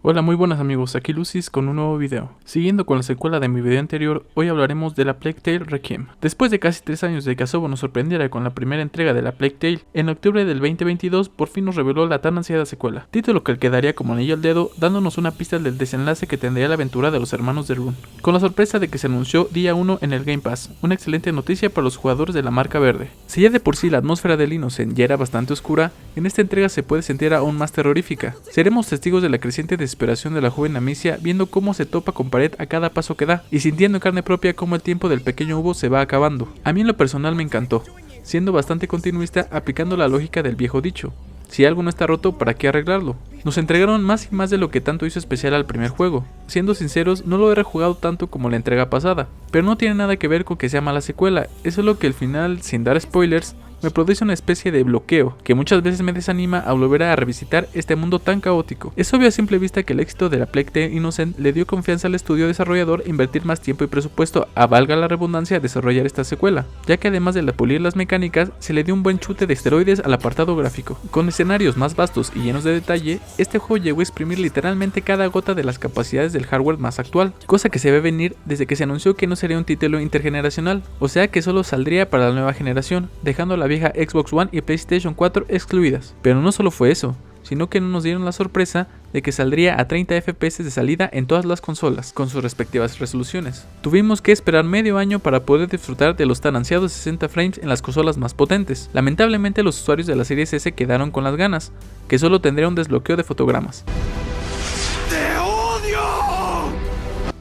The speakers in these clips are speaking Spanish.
Hola, muy buenas amigos, aquí Lucis con un nuevo video. Siguiendo con la secuela de mi video anterior, hoy hablaremos de la Plague Tale Requiem. Después de casi 3 años de que Asobo nos sorprendiera con la primera entrega de la Plague Tale, en octubre del 2022 por fin nos reveló la tan ansiada secuela, título que quedaría como anillo al dedo, dándonos una pista del desenlace que tendría la aventura de los hermanos de Rune, con la sorpresa de que se anunció día 1 en el Game Pass, una excelente noticia para los jugadores de la marca verde. Si ya de por sí la atmósfera del Innocent ya era bastante oscura, en esta entrega se puede sentir aún más terrorífica. Seremos testigos de la creciente desesperación de la joven Amicia viendo cómo se topa con pared a cada paso que da y sintiendo en carne propia cómo el tiempo del pequeño Hugo se va acabando. A mí en lo personal me encantó, siendo bastante continuista aplicando la lógica del viejo dicho: si algo no está roto, ¿para qué arreglarlo? Nos entregaron más y más de lo que tanto hizo especial al primer juego. Siendo sinceros, no lo he rejugado tanto como la entrega pasada, pero no tiene nada que ver con que sea mala secuela, es solo que el final, sin dar spoilers, me produce una especie de bloqueo, que muchas veces me desanima a volver a revisitar este mundo tan caótico. Es obvio a simple vista que el éxito de la Plague Tale Innocent le dio confianza al estudio desarrollador invertir más tiempo y presupuesto a, valga la redundancia, a desarrollar esta secuela, ya que además de pulir las mecánicas, se le dio un buen chute de esteroides al apartado gráfico. Con escenarios más vastos y llenos de detalle, este juego llegó a exprimir literalmente cada gota de las capacidades del hardware más actual, cosa que se ve venir desde que se anunció que no sería un título intergeneracional, o sea que solo saldría para la nueva generación, dejando la vieja Xbox One y PlayStation 4 excluidas. Pero no solo fue eso, sino que no nos dieron la sorpresa de que saldría a 30 FPS de salida en todas las consolas, con sus respectivas resoluciones. Tuvimos que esperar medio año para poder disfrutar de los tan ansiados 60 frames en las consolas más potentes. Lamentablemente los usuarios de la Series S quedaron con las ganas, que solo tendría un desbloqueo de fotogramas.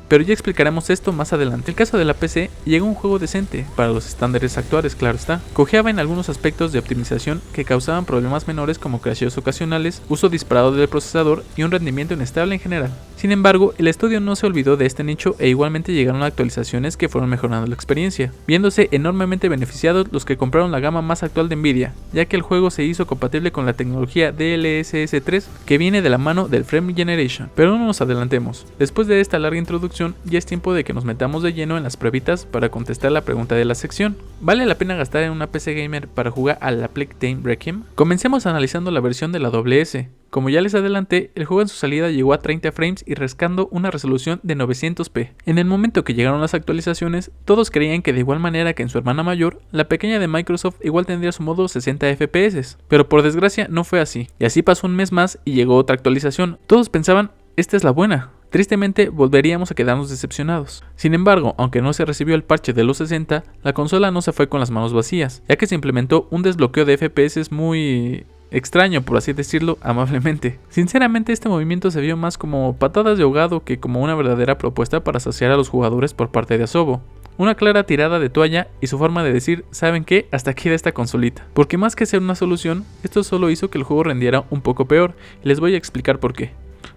Pero ya explicaremos esto más adelante. En el caso de la PC, llegó un juego decente, para los estándares actuales, claro está. Cojeaba en algunos aspectos de optimización que causaban problemas menores como crasheos ocasionales, uso disparado del procesador y un rendimiento inestable en general. Sin embargo, el estudio no se olvidó de este nicho e igualmente llegaron actualizaciones que fueron mejorando la experiencia, viéndose enormemente beneficiados los que compraron la gama más actual de Nvidia, ya que el juego se hizo compatible con la tecnología DLSS 3 que viene de la mano del Frame Generation. Pero no nos adelantemos, después de esta larga introducción, ya es tiempo de que nos metamos de lleno en las pruebitas para contestar la pregunta de la sección. ¿Vale la pena gastar en una PC gamer para jugar a la Plague Tale Requiem? Comencemos analizando la versión de la SS. Como ya les adelanté, el juego en su salida llegó a 30 frames y rascando una resolución de 900p. En el momento que llegaron las actualizaciones, todos creían que de igual manera que en su hermana mayor, la pequeña de Microsoft igual tendría su modo 60 FPS, pero por desgracia no fue así, y así pasó un mes más y llegó otra actualización. Todos pensaban, esta es la buena. Tristemente, volveríamos a quedarnos decepcionados. Sin embargo, aunque no se recibió el parche de los 60, la consola no se fue con las manos vacías, ya que se implementó un desbloqueo de FPS muy extraño, por así decirlo amablemente. Sinceramente, este movimiento se vio más como patadas de ahogado que como una verdadera propuesta para saciar a los jugadores por parte de Asobo. Una clara tirada de toalla y su forma de decir, ¿saben qué? Hasta aquí de esta consolita. Porque más que ser una solución, esto solo hizo que el juego rendiera un poco peor, y les voy a explicar por qué.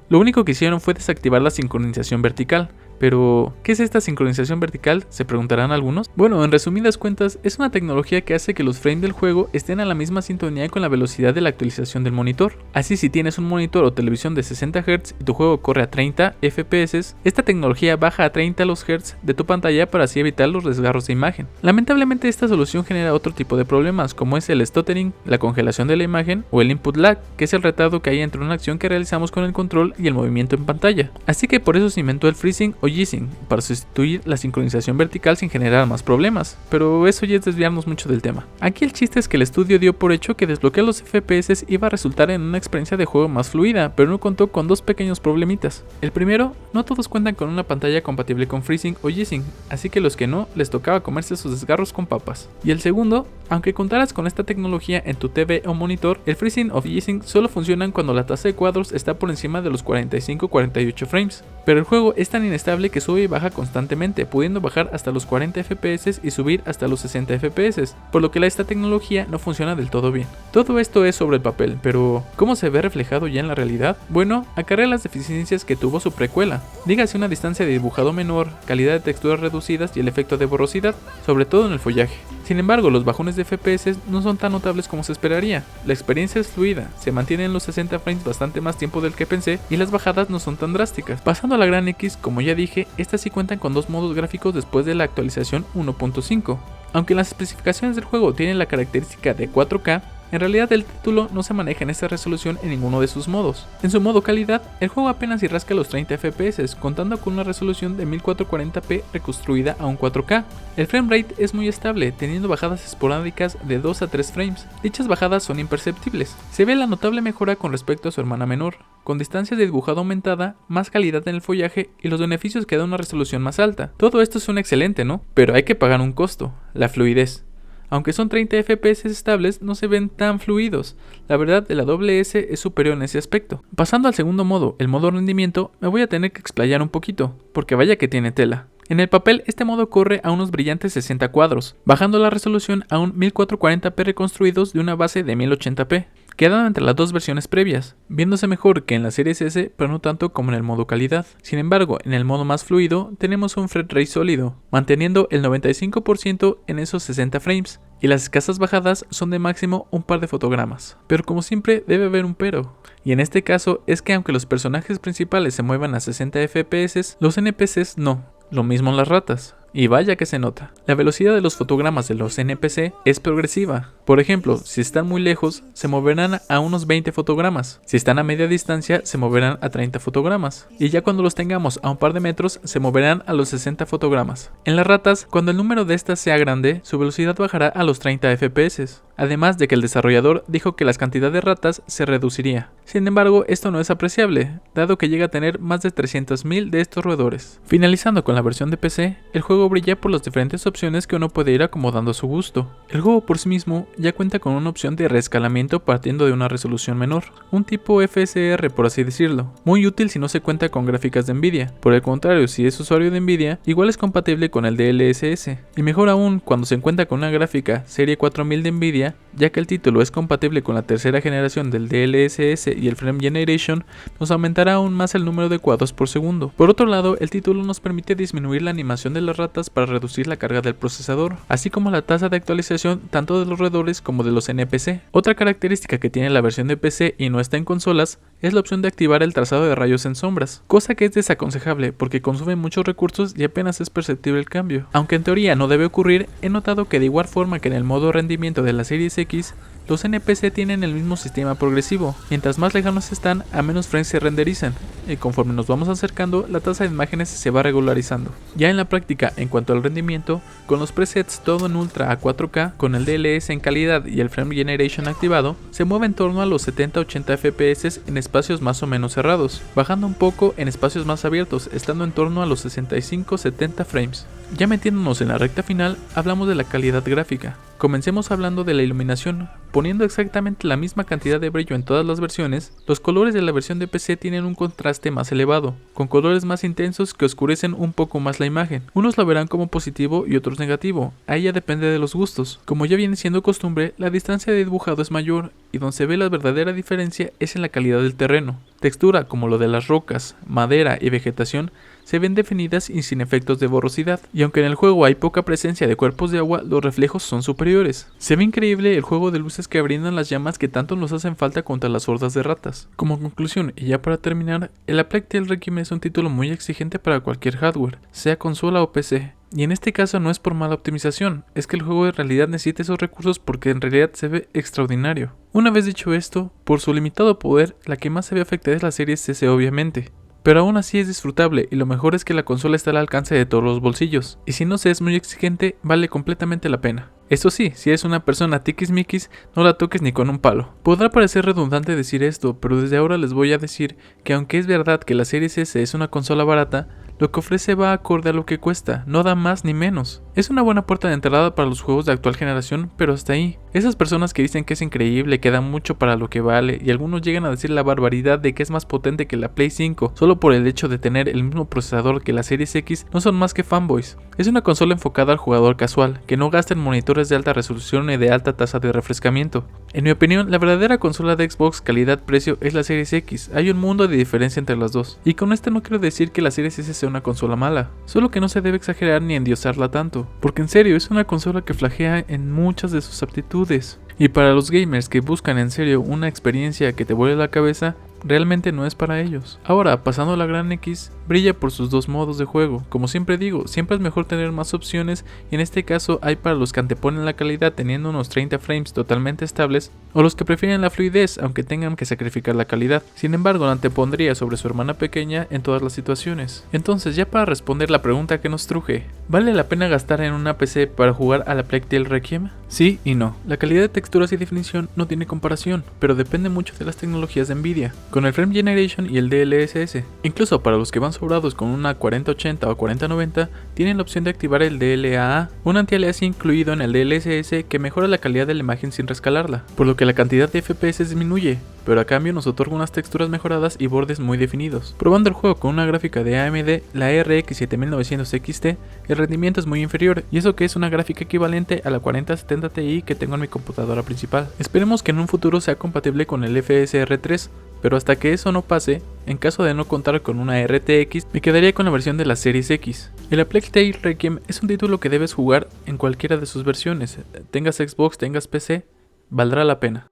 Lo único que hicieron fue desactivar la sincronización vertical. Pero, ¿qué es esta sincronización vertical? Se preguntarán algunos. Bueno, en resumidas cuentas, es una tecnología que hace que los frames del juego estén a la misma sintonía con la velocidad de la actualización del monitor. Así, si tienes un monitor o televisión de 60 Hz y tu juego corre a 30 FPS, esta tecnología baja a 30 los Hz de tu pantalla para así evitar los desgarros de imagen. Lamentablemente, esta solución genera otro tipo de problemas, como es el stuttering, la congelación de la imagen o el input lag, que es el retardo que hay entre una acción que realizamos con el control y el movimiento en pantalla. Así que por eso se inventó el FreeSync o G-Sync, para sustituir la sincronización vertical sin generar más problemas, pero eso ya es desviarnos mucho del tema. Aquí el chiste es que el estudio dio por hecho que desbloquear los FPS iba a resultar en una experiencia de juego más fluida, pero no contó con dos pequeños problemitas. El primero, no todos cuentan con una pantalla compatible con FreeSync o G-Sync, así que los que no, les tocaba comerse sus desgarros con papas. Y el segundo, aunque contaras con esta tecnología en tu TV o monitor, el FreeSync o G-Sync solo funcionan cuando la tasa de cuadros está por encima de los 45-48 frames, pero el juego es tan inestable que sube y baja constantemente, pudiendo bajar hasta los 40 FPS y subir hasta los 60 FPS, por lo que esta tecnología no funciona del todo bien. Todo esto es sobre el papel, pero ¿cómo se ve reflejado ya en la realidad? Bueno, acarrea las deficiencias que tuvo su precuela, dígase una distancia de dibujado menor, calidad de texturas reducidas y el efecto de borrosidad, sobre todo en el follaje. Sin embargo, los bajones de FPS no son tan notables como se esperaría. La experiencia es fluida, se mantiene en los 60 frames bastante más tiempo del que pensé y las bajadas no son tan drásticas. Pasando a la gran X, como ya dije, estas sí cuentan con dos modos gráficos después de la actualización 1.5. Aunque las especificaciones del juego tienen la característica de 4K, En realidad el título no se maneja en esta resolución en ninguno de sus modos. En su modo calidad, el juego apenas si rasca los 30 FPS, contando con una resolución de 1440p reconstruida a un 4K. El framerate es muy estable, teniendo bajadas esporádicas de 2 a 3 frames. Dichas bajadas son imperceptibles. Se ve la notable mejora con respecto a su hermana menor, con distancia de dibujado aumentada, más calidad en el follaje y los beneficios que da una resolución más alta. Todo esto suena excelente, ¿no? Pero hay que pagar un costo, la fluidez. Aunque son 30 FPS estables, no se ven tan fluidos. La verdad, el AWS es superior en ese aspecto. Pasando al segundo modo, el modo rendimiento, me voy a tener que explayar un poquito, porque vaya que tiene tela. En el papel, este modo corre a unos brillantes 60 cuadros, bajando la resolución a un 1440p reconstruidos de una base de 1080p, quedando entre las dos versiones previas, viéndose mejor que en la Series S, pero no tanto como en el modo calidad. Sin embargo, en el modo más fluido, tenemos un frame rate sólido, manteniendo el 95% en esos 60 frames, y las escasas bajadas son de máximo un par de fotogramas. Pero como siempre, debe haber un pero. Y en este caso es que aunque los personajes principales se muevan a 60 FPS, los NPCs no. Lo mismo en las ratas. Y vaya que se nota. La velocidad de los fotogramas de los NPC es progresiva. Por ejemplo, si están muy lejos, se moverán a unos 20 fotogramas. Si están a media distancia, se moverán a 30 fotogramas. Y ya cuando los tengamos a un par de metros, se moverán a los 60 fotogramas. En las ratas, cuando el número de estas sea grande, su velocidad bajará a los 30 FPS. Además de que el desarrollador dijo que la cantidad de ratas se reduciría. Sin embargo, esto no es apreciable, dado que llega a tener más de 300.000 de estos roedores. Finalizando con la versión de PC, el juego brilla por las diferentes opciones que uno puede ir acomodando a su gusto. El juego por sí mismo ya cuenta con una opción de reescalamiento partiendo de una resolución menor, un tipo FSR por así decirlo, muy útil si no se cuenta con gráficas de Nvidia. Por el contrario, si es usuario de Nvidia, igual es compatible con el DLSS, y mejor aún cuando se cuenta con una gráfica serie 4000 de Nvidia, ya que el título es compatible con la tercera generación del DLSS y el Frame Generation, nos aumentará aún más el número de cuadros por segundo. Por otro lado, el título nos permite disminuir la animación de las ratas para reducir la carga del procesador, así como la tasa de actualización tanto de los roedores como de los NPC. Otra característica que tiene la versión de PC y no está en consolas es la opción de activar el trazado de rayos en sombras, cosa que es desaconsejable porque consume muchos recursos y apenas es perceptible el cambio. Aunque en teoría no debe ocurrir, he notado que de igual forma que en el modo rendimiento de la Series X, los NPC tienen el mismo sistema progresivo, mientras más lejanos están, a menos frames se renderizan, y conforme nos vamos acercando, la tasa de imágenes se va regularizando. Ya en la práctica, en cuanto al rendimiento, con los presets todo en ultra a 4K, con el DLS en calidad y el Frame Generation activado, se mueve en torno a los 70-80 FPS en espacios más o menos cerrados, bajando un poco en espacios más abiertos, estando en torno a los 65-70 frames. Ya metiéndonos en la recta final, hablamos de la calidad gráfica. Comencemos hablando de la iluminación. Poniendo exactamente la misma cantidad de brillo en todas las versiones, los colores de la versión de PC tienen un contraste más elevado, con colores más intensos que oscurecen un poco más la imagen. Unos lo verán como positivo y otros negativo, ahí ya depende de los gustos. Como ya viene siendo costumbre, la distancia de dibujado es mayor y donde se ve la verdadera diferencia es en la calidad del terreno. Textura como lo de las rocas, madera y vegetación se ven definidas y sin efectos de borrosidad, y aunque en el juego hay poca presencia de cuerpos de agua, los reflejos son superiores. Se ve increíble el juego de luces que brindan las llamas que tanto nos hacen falta contra las hordas de ratas. Como conclusión, y ya para terminar, el A Plague Tale Requiem es un título muy exigente para cualquier hardware, sea consola o PC. Y en este caso no es por mala optimización, es que el juego en realidad necesita esos recursos porque en realidad se ve extraordinario. Una vez dicho esto, por su limitado poder, la que más se ve afectada es la Series S obviamente. Pero aún así es disfrutable y lo mejor es que la consola está al alcance de todos los bolsillos, y si no se es muy exigente, vale completamente la pena. Esto sí, si eres una persona tiquismiquis, no la toques ni con un palo. Podrá parecer redundante decir esto, pero desde ahora les voy a decir que aunque es verdad que la Series S es una consola barata, lo que ofrece va acorde a lo que cuesta, no da más ni menos. Es una buena puerta de entrada para los juegos de actual generación, pero hasta ahí. Esas personas que dicen que es increíble, que da mucho para lo que vale, y algunos llegan a decir la barbaridad de que es más potente que la Play 5, solo por el hecho de tener el mismo procesador que la Series X, no son más que fanboys. Es una consola enfocada al jugador casual, que no gasta en monitores de alta resolución ni de alta tasa de refrescamiento. En mi opinión, la verdadera consola de Xbox calidad-precio es la Series X, hay un mundo de diferencia entre las dos. Y con esto no quiero decir que la Series S sea una consola mala, solo que no se debe exagerar ni endiosarla tanto, porque en serio es una consola que flagea en muchas de sus aptitudes. Y para los gamers que buscan en serio una experiencia que te vuele la cabeza, realmente no es para ellos. Ahora, pasando a la Gran X, brilla por sus dos modos de juego. Como siempre digo, siempre es mejor tener más opciones y en este caso hay para los que anteponen la calidad teniendo unos 30 frames totalmente estables o los que prefieren la fluidez aunque tengan que sacrificar la calidad. Sin embargo, la antepondría sobre su hermana pequeña en todas las situaciones. Entonces, ya para responder la pregunta que nos truje, ¿vale la pena gastar en una PC para jugar a la Plague Tale Requiem? Sí y no. La calidad de texturas y definición no tiene comparación, pero depende mucho de las tecnologías de Nvidia, con el Frame Generation y el DLSS. Incluso para los que van sobrados con una 4080 o 4090, tienen la opción de activar el DLAA, un anti-aliasing incluido en el DLSS que mejora la calidad de la imagen sin rescalarla, por lo que la cantidad de FPS disminuye, pero a cambio nos otorga unas texturas mejoradas y bordes muy definidos. Probando el juego con una gráfica de AMD, la RX 7900 XT, el rendimiento es muy inferior, y eso que es una gráfica equivalente a la 4070 Ti que tengo en mi computadora principal. Esperemos que en un futuro sea compatible con el FSR 3, pero hasta que eso no pase, en caso de no contar con una RTX, me quedaría con la versión de la Series X. El A Plague Tale Requiem es un título que debes jugar en cualquiera de sus versiones, tengas Xbox, tengas PC, valdrá la pena.